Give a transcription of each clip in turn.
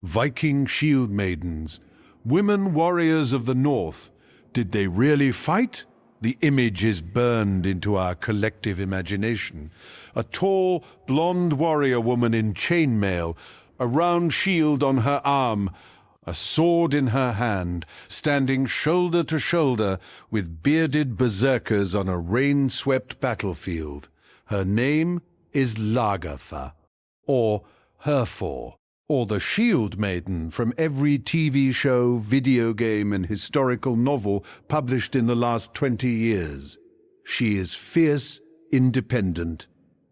Viking Shieldmaidens, women warriors of the north. Did they really fight? The image is burned into our collective imagination. A tall, blonde warrior woman in chainmail, a round shield on her arm, a sword in her hand, standing shoulder to shoulder with bearded berserkers on a rain-swept battlefield. Her name is Lagertha, or Hervor, or the Shieldmaiden from every TV show, video game, and historical novel published in the last 20 years. She is fierce, independent,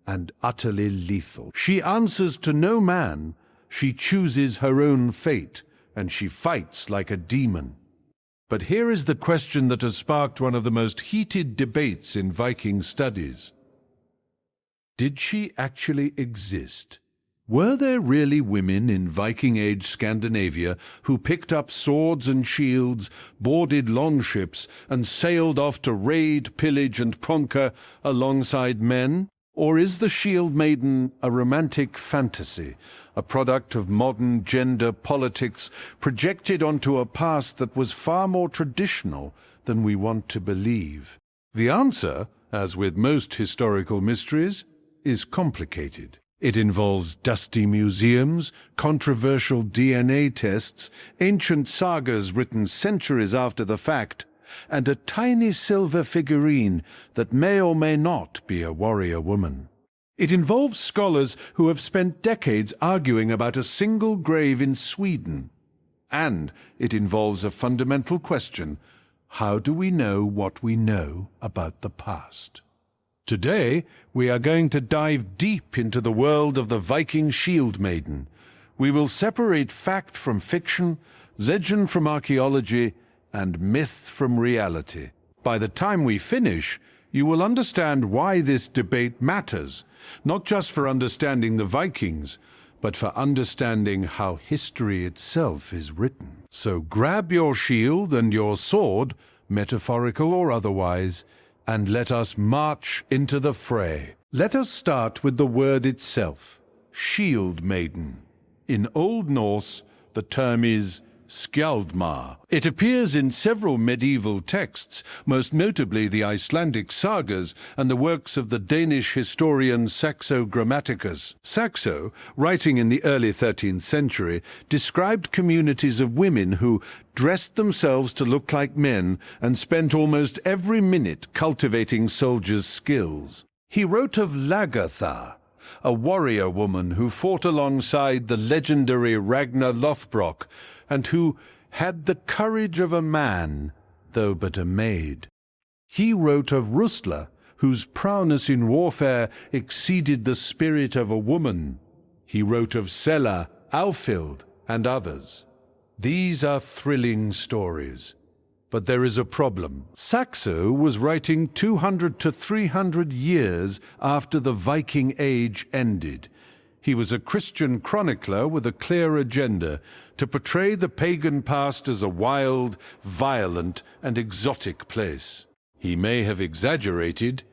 and utterly lethal. She answers to no man. She chooses her own fate, and she fights like a demon. But here is the question that has sparked one of the most heated debates in Viking studies. Did she actually exist? Were there really women in Viking Age Scandinavia who picked up swords and shields, boarded longships, and sailed off to raid, pillage, and conquer alongside men? Or is the Shieldmaiden a romantic fantasy, a product of modern gender politics projected onto a past that was far more traditional than we want to believe? The answer, as with most historical mysteries, is complicated. It involves dusty museums, controversial DNA tests, ancient sagas written centuries after the fact, and a tiny silver figurine that may or may not be a warrior woman. It involves scholars who have spent decades arguing about a single grave in Sweden. And it involves a fundamental question: how do we know what we know about the past? Today, we are going to dive deep into the world of the Viking Shieldmaiden. We will separate fact from fiction, legend from archaeology, and myth from reality. By the time we finish, you will understand why this debate matters, not just for understanding the Vikings, but for understanding how history itself is written. So grab your shield and your sword, metaphorical or otherwise, and let us march into the fray. Let us start with the word itself, shieldmaiden. In Old Norse, the term is skjaldmar. It appears in several medieval texts, most notably the Icelandic sagas and the works of the Danish historian Saxo Grammaticus. Saxo, writing in the early 13th century, described communities of women who dressed themselves to look like men and spent almost every minute cultivating soldiers' skills. He wrote of Lagertha, a warrior woman who fought alongside the legendary Ragnar Lothbrok, and who had the courage of a man, though but a maid. He wrote of Rusla, whose prowess in warfare exceeded the spirit of a woman. He wrote of Sela, Alfhild, and others. These are thrilling stories. But there is a problem. Saxo was writing 200 to 300 years after the Viking Age ended. He was a Christian chronicler with a clear agenda to portray the pagan past as a wild, violent, and exotic place. He may have exaggerated,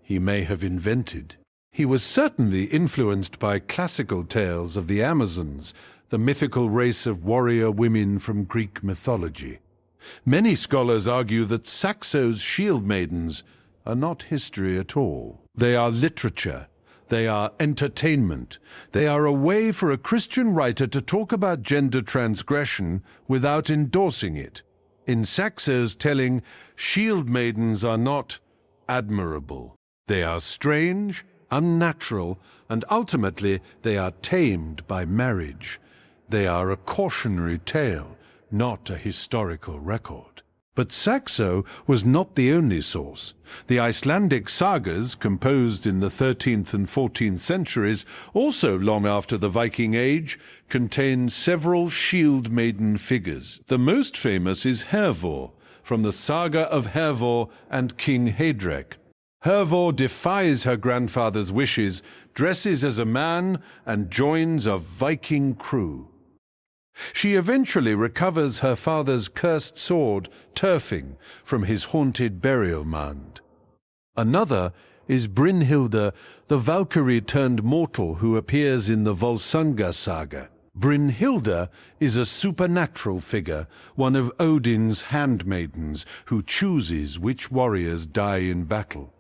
he may have invented. He was certainly influenced by classical tales of the Amazons, the mythical race of warrior women from Greek mythology. Many scholars argue that Saxo's Shieldmaidens are not history at all. They are literature. They are entertainment. They are a way for a Christian writer to talk about gender transgression without endorsing it. In Saxo's telling, Shieldmaidens are not admirable. They are strange, unnatural, and ultimately they are tamed by marriage. They are a cautionary tale, not a historical record. But Saxo was not the only source. The Icelandic sagas, composed in the 13th and 14th centuries, also long after the Viking Age, contain several Shieldmaiden figures. The most famous is Hervor, from the saga of Hervor and King Heidrek. Hervor defies her grandfather's wishes, dresses as a man, and joins a Viking crew. She eventually recovers her father's cursed sword, Turfing, from his haunted burial mound. Another is Brynhilda, the Valkyrie turned mortal who appears in the Volsunga saga. Brynhilda is a supernatural figure, one of Odin's handmaidens who chooses which warriors die in battle.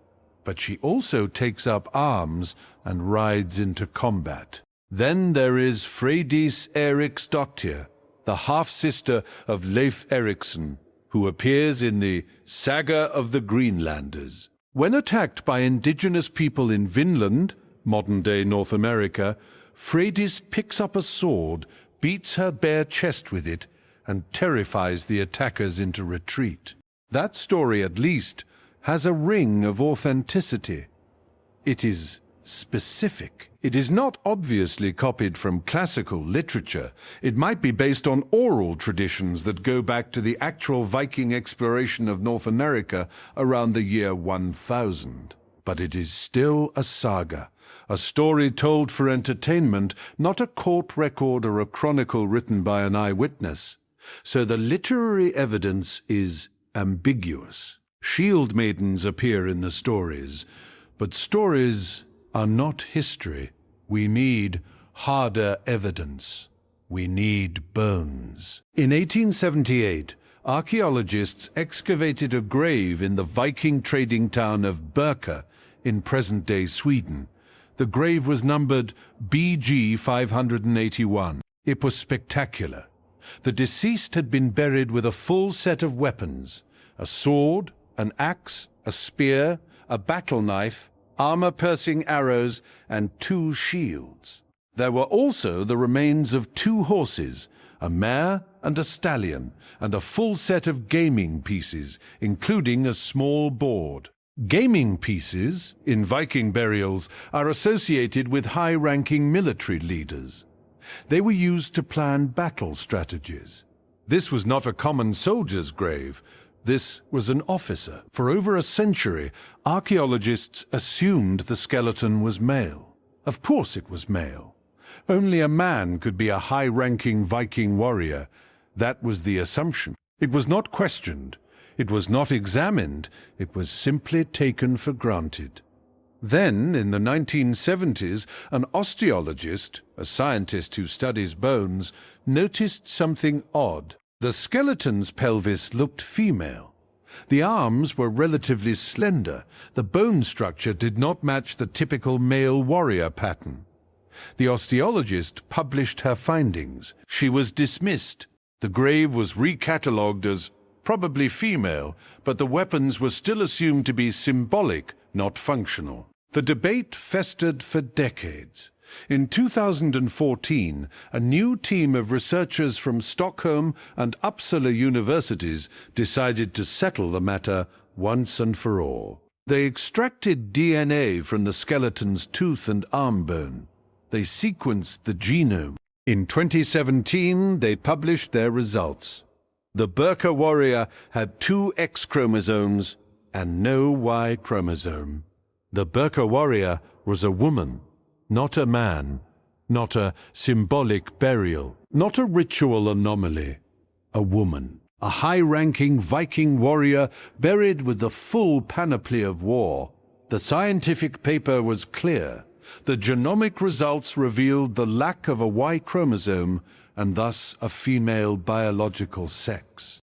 But she also takes up arms and rides into combat. Then there is Freydis Eriksdottir, the half-sister of Leif Erikson, who appears in the Saga of the Greenlanders. When attacked by indigenous people in Vinland, modern-day North America, Freydis picks up a sword, beats her bare chest with it, and terrifies the attackers into retreat. That story, at least, has a ring of authenticity. It is specific. It is not obviously copied from classical literature. It might be based on oral traditions that go back to the actual Viking exploration of North America around the year 1000. But it is still a saga, a story told for entertainment, not a court record or a chronicle written by an eyewitness. So the literary evidence is ambiguous. Shieldmaidens appear in the stories, but stories are not history. We need harder evidence. We need bones. In 1878, archaeologists excavated a grave in the Viking trading town of Berka in present-day Sweden. The grave was numbered BG 581. It was spectacular. The deceased had been buried with a full set of weapons: a sword, an axe, a spear, a battle knife, armor-piercing arrows, and 2 shields. There were also the remains of 2 horses, a mare and a stallion, and a full set of gaming pieces, including a small board. Gaming pieces, in Viking burials, are associated with high-ranking military leaders. They were used to plan battle strategies. This was not a common soldier's grave. This was an officer. For over a century, archaeologists assumed the skeleton was male. Of course it was male. Only a man could be a high-ranking Viking warrior. That was the assumption. It was not questioned. It was not examined. It was simply taken for granted. Then, in the 1970s, an osteologist, a scientist who studies bones, noticed something odd. The skeleton's pelvis looked female. The arms were relatively slender. The bone structure did not match the typical male warrior pattern. The osteologist published her findings. She was dismissed. The grave was recatalogued as probably female, but the weapons were still assumed to be symbolic, not functional. The debate festered for decades. In 2014, a new team of researchers from Stockholm and Uppsala universities decided to settle the matter once and for all. They extracted DNA from the skeleton's tooth and arm bone. They sequenced the genome. In 2017, they published their results. The Berka warrior had 2 X chromosomes and no Y chromosome. The Berka warrior was a woman, not a man, not a symbolic burial, not a ritual anomaly, a woman. A high-ranking Viking warrior buried with the full panoply of war. The scientific paper was clear. The genomic results revealed the lack of a Y chromosome and thus a female biological sex.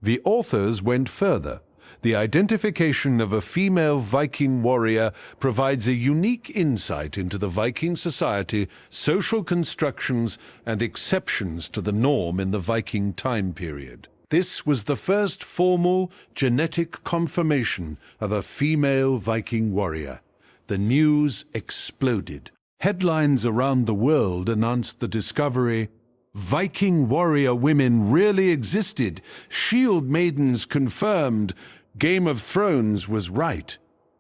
The authors went further. The identification of a female Viking warrior provides a unique insight into the Viking society, social constructions, and exceptions to the norm in the Viking time period. This was the first formal genetic confirmation of a female Viking warrior. The news exploded. Headlines around the world announced the discovery: Viking warrior women really existed. Shieldmaidens confirmed. Game of Thrones was right.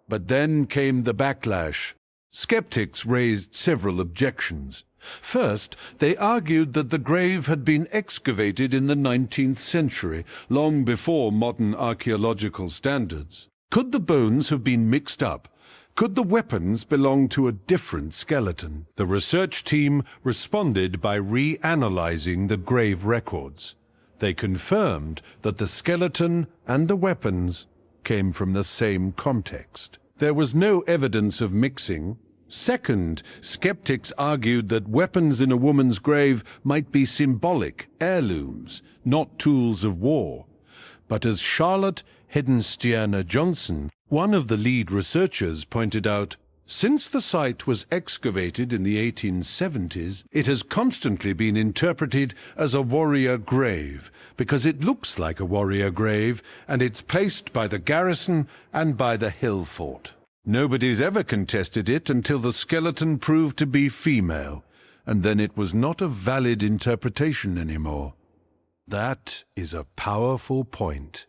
But then came the backlash. Skeptics raised several objections. First, they argued that the grave had been excavated in the 19th century, long before modern archaeological standards. Could the bones have been mixed up? Could the weapons belong to a different skeleton? The research team responded by reanalyzing the grave records. They confirmed that the skeleton and the weapons came from the same context. There was no evidence of mixing, Second, skeptics argued that weapons in a woman's grave might be symbolic, heirlooms, not tools of war. But as Charlotte Hedenstierna Johnson, one of the lead researchers, pointed out, since the site was excavated in the 1870s, it has constantly been interpreted as a warrior grave, because it looks like a warrior grave, and it's placed by the garrison and by the hill fort. Nobody's ever contested it until the skeleton proved to be female, and then it was not a valid interpretation anymore. That is a powerful point.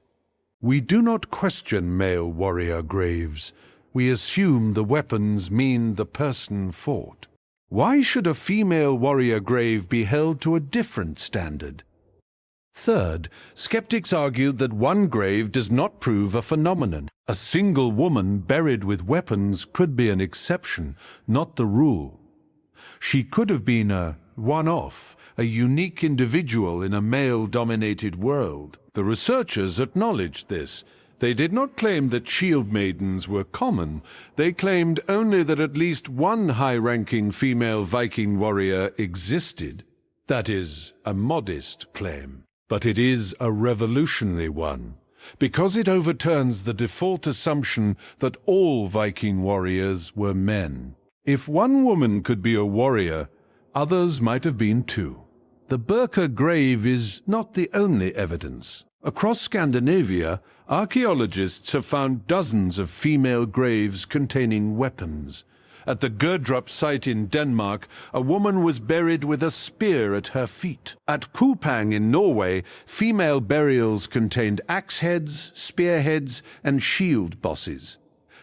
We do not question male warrior graves. We assume the weapons mean the person fought. Why should a female warrior grave be held to a different standard? Third, skeptics argued that one grave does not prove a phenomenon. A single woman buried with weapons could be an exception, not the rule. She could have been a one-off, a unique individual in a male-dominated world. The researchers acknowledged this. They did not claim that shieldmaidens were common. They claimed only that at least one high-ranking female Viking warrior existed. That is a modest claim, but it is a revolutionary one, because it overturns the default assumption that all Viking warriors were men. If one woman could be a warrior, others might have been too. The Berserker grave is not the only evidence. Across Scandinavia, archaeologists have found dozens of female graves containing weapons. At the Gerdrup site in Denmark, a woman was buried with a spear at her feet. At Pupang in Norway, female burials contained axe heads, spear heads, and shield bosses.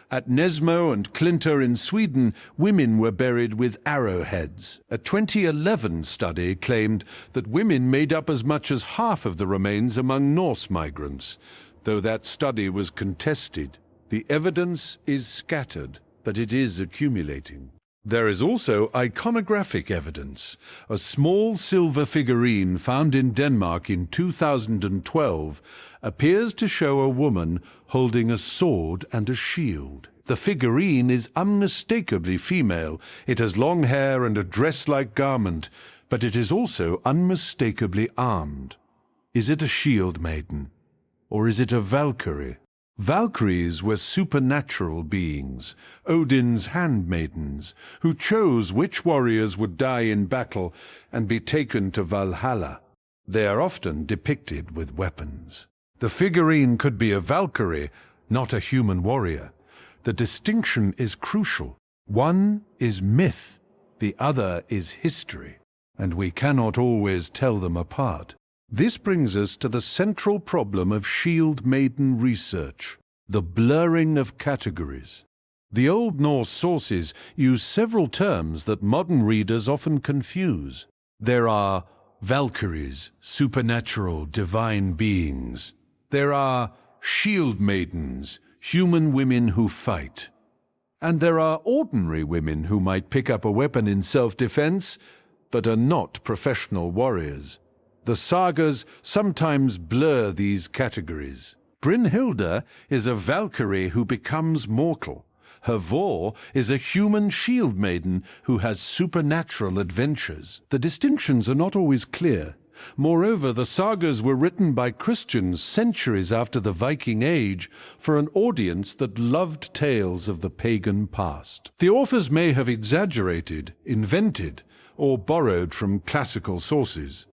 At Nesmo and Klinter in Sweden, women were buried with arrowheads. A 2011 study claimed that women made up as much as half of the remains among Norse migrants. Though that study was contested, the evidence is scattered, but it is accumulating. There is also iconographic evidence. A small silver figurine found in Denmark in 2012 appears to show a woman holding a sword and a shield. The figurine is unmistakably female. It has long hair and a dress-like garment, but it is also unmistakably armed. Is it a shield maiden? Or is it a Valkyrie? Valkyries were supernatural beings, Odin's handmaidens, who chose which warriors would die in battle and be taken to Valhalla. They are often depicted with weapons. The figurine could be a Valkyrie, not a human warrior. The distinction is crucial. One is myth, the other is history, and we cannot always tell them apart. This brings us to the central problem of shield maiden research, the blurring of categories. The Old Norse sources use several terms that modern readers often confuse. There are Valkyries, supernatural divine beings. There are shield maidens, human women who fight. And there are ordinary women who might pick up a weapon in self-defense, but are not professional warriors. The sagas sometimes blur these categories. Brynhilda is a Valkyrie who becomes mortal. Hervor is a human shield maiden who has supernatural adventures. The distinctions are not always clear. Moreover, the sagas were written by Christians centuries after the Viking Age for an audience that loved tales of the pagan past. The authors may have exaggerated, invented, or borrowed from classical sources.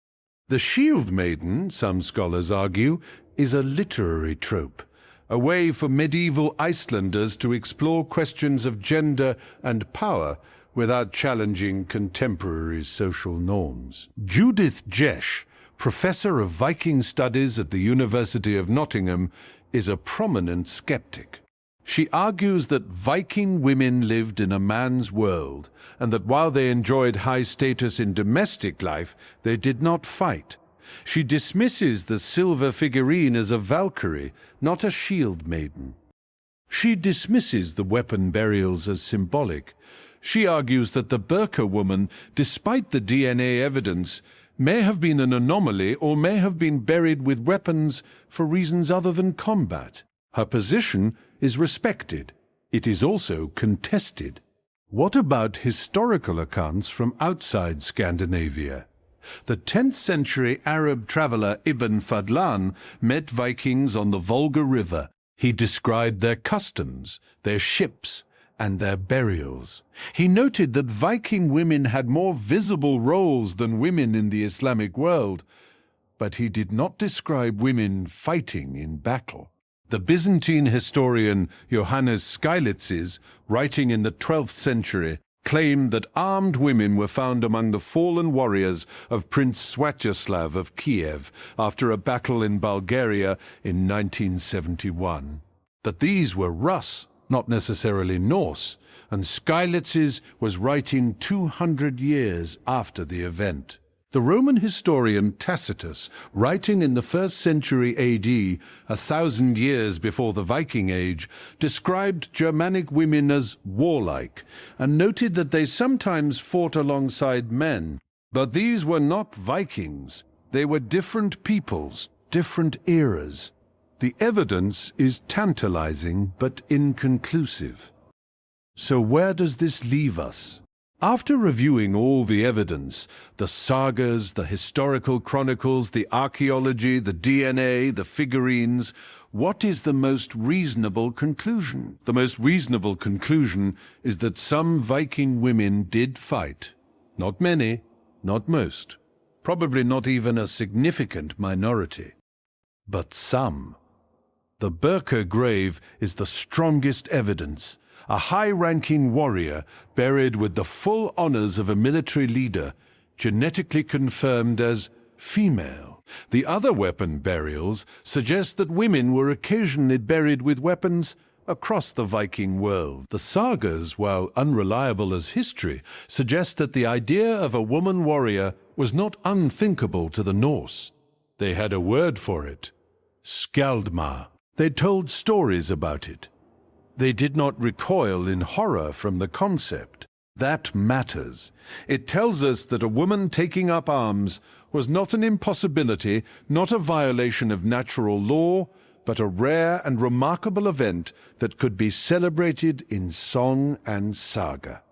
The shield maiden, some scholars argue, is a literary trope, a way for medieval Icelanders to explore questions of gender and power without challenging contemporary social norms. Judith Jesch, professor of Viking studies at the University of Nottingham, is a prominent skeptic. She argues that Viking women lived in a man's world, and that while they enjoyed high status in domestic life, they did not fight. She dismisses the silver figurine as a Valkyrie, not a shield maiden. She dismisses the weapon burials as symbolic. She argues that the Berserker woman, despite the DNA evidence, may have been an anomaly or may have been buried with weapons for reasons other than combat. Her position is respected. It is also contested. What about historical accounts from outside Scandinavia? The 10th century Arab traveller Ibn Fadlan met Vikings on the Volga River. He described their customs, their ships, and their burials. He noted that Viking women had more visible roles than women in the Islamic world, but he did not describe women fighting in battle. The Byzantine historian Johannes Skylitzes, writing in the 12th century, claimed that armed women were found among the fallen warriors of Prince Swiatoslav of Kiev after a battle in Bulgaria in 1971. That these were Rus, not necessarily Norse, and Skylitzes was writing 200 years after the event. The Roman historian Tacitus, writing in the 1st century AD, 1,000 years before the Viking Age, described Germanic women as warlike and noted that they sometimes fought alongside men. But these were not Vikings. They were different peoples, different eras. The evidence is tantalizing but inconclusive. So where does this leave us? After reviewing all the evidence, the sagas, the historical chronicles, the archaeology, the DNA, the figurines, what is the most reasonable conclusion? The most reasonable conclusion is that some Viking women did fight. Not many, not most, probably not even a significant minority, but some. The Berserker grave is the strongest evidence. A high-ranking warrior buried with the full honors of a military leader, genetically confirmed as female. The other weapon burials suggest that women were occasionally buried with weapons across the Viking world. The sagas, while unreliable as history, suggest that the idea of a woman warrior was not unthinkable to the Norse. They had a word for it: skaldmar. They told stories about it. They did not recoil in horror from the concept. That matters. It tells us that a woman taking up arms was not an impossibility, not a violation of natural law, but a rare and remarkable event that could be celebrated in song and saga.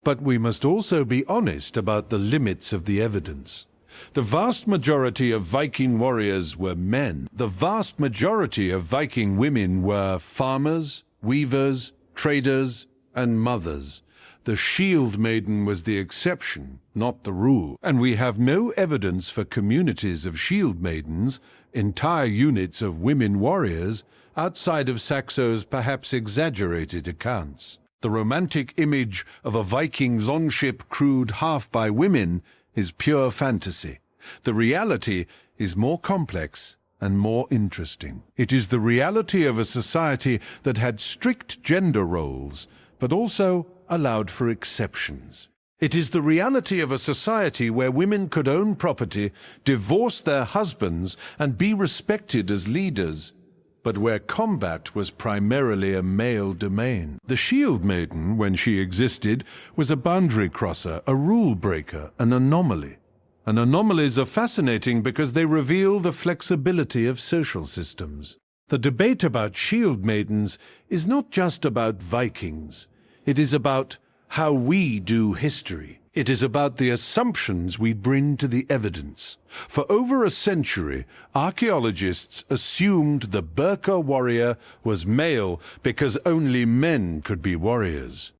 But we must also be honest about the limits of the evidence. The vast majority of Viking warriors were men. The vast majority of Viking women were farmers, weavers, traders, and mothers. The shieldmaiden was the exception, not the rule, and we have no evidence for communities of shieldmaidens, entire units of women warriors, outside of Saxo's perhaps exaggerated accounts. The romantic image of a Viking longship crewed half by women is pure fantasy. The reality is more complex and more interesting. It is the reality of a society that had strict gender roles, but also allowed for exceptions. It is the reality of a society where women could own property, divorce their husbands, and be respected as leaders, but where combat was primarily a male domain. The shieldmaiden, when she existed, was a boundary crosser, a rule breaker, an anomaly. And anomalies are fascinating because they reveal the flexibility of social systems. The debate about shieldmaidens is not just about Vikings. It is about how we do history. It is about the assumptions we bring to the evidence. For over a century, archaeologists assumed the Berserker warrior was male because only men could be warriors.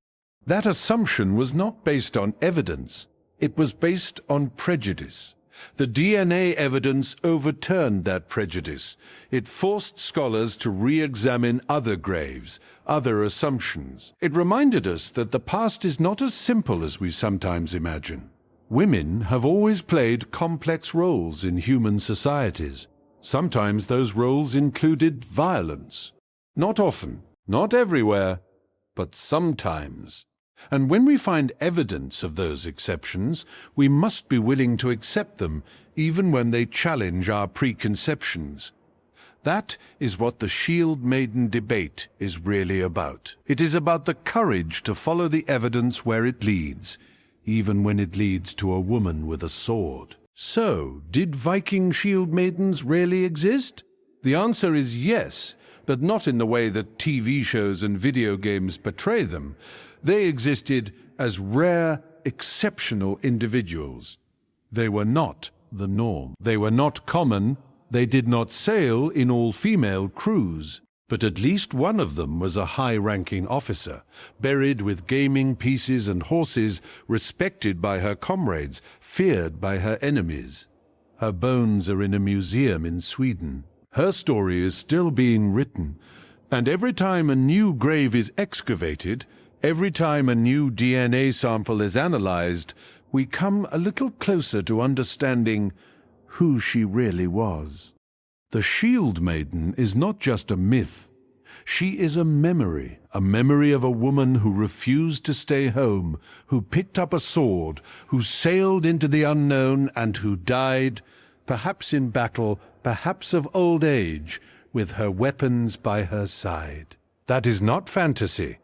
That assumption was not based on evidence. It was based on prejudice. The DNA evidence overturned that prejudice. It forced scholars to re-examine other graves, other assumptions. It reminded us that the past is not as simple as we sometimes imagine. Women have always played complex roles in human societies. Sometimes those roles included violence. Not often, not everywhere, but sometimes. And when we find evidence of those exceptions, we must be willing to accept them, even when they challenge our preconceptions. That is what the shieldmaiden debate is really about. It is about the courage to follow the evidence where it leads, even when it leads to a woman with a sword. So, did Viking shieldmaidens really exist? The answer is yes, but not in the way that TV shows and video games portray them. They existed as rare, exceptional individuals. They were not the norm. They were not common. They did not sail in all-female crews. But at least one of them was a high-ranking officer, buried with gaming pieces and horses, respected by her comrades, feared by her enemies. Her bones are in a museum in Sweden. Her story is still being written, and every time a new grave is excavated, every time a new DNA sample is analyzed, we come a little closer to understanding who she really was. The Shieldmaiden is not just a myth. She is a memory of a woman who refused to stay home, who picked up a sword, who sailed into the unknown, and who died, perhaps in battle, perhaps of old age, with her weapons by her side. That is not fantasy.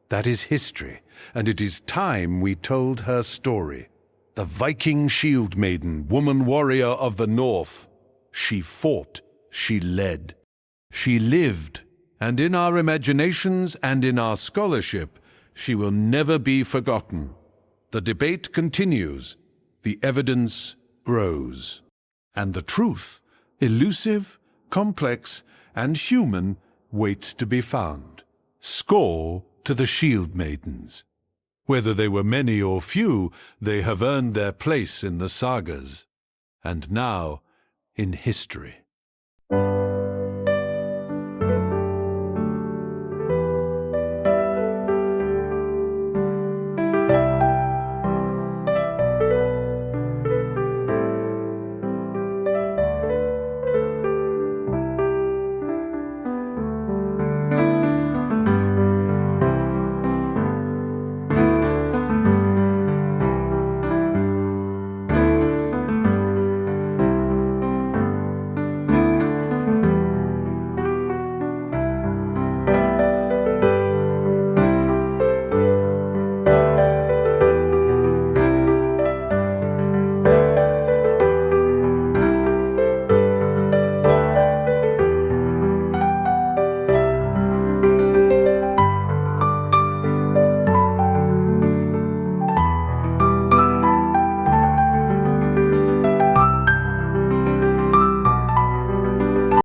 That is history, and it is time we told her story. The Viking Shieldmaiden, woman warrior of the North. She fought. She led. She lived, and in our imaginations and in our scholarship, she will never be forgotten. The debate continues, the evidence grows, and the truth, elusive, complex, and human, waits to be found. Skål to the Shieldmaidens. Whether they were many or few, they have earned their place in the sagas, and now in history.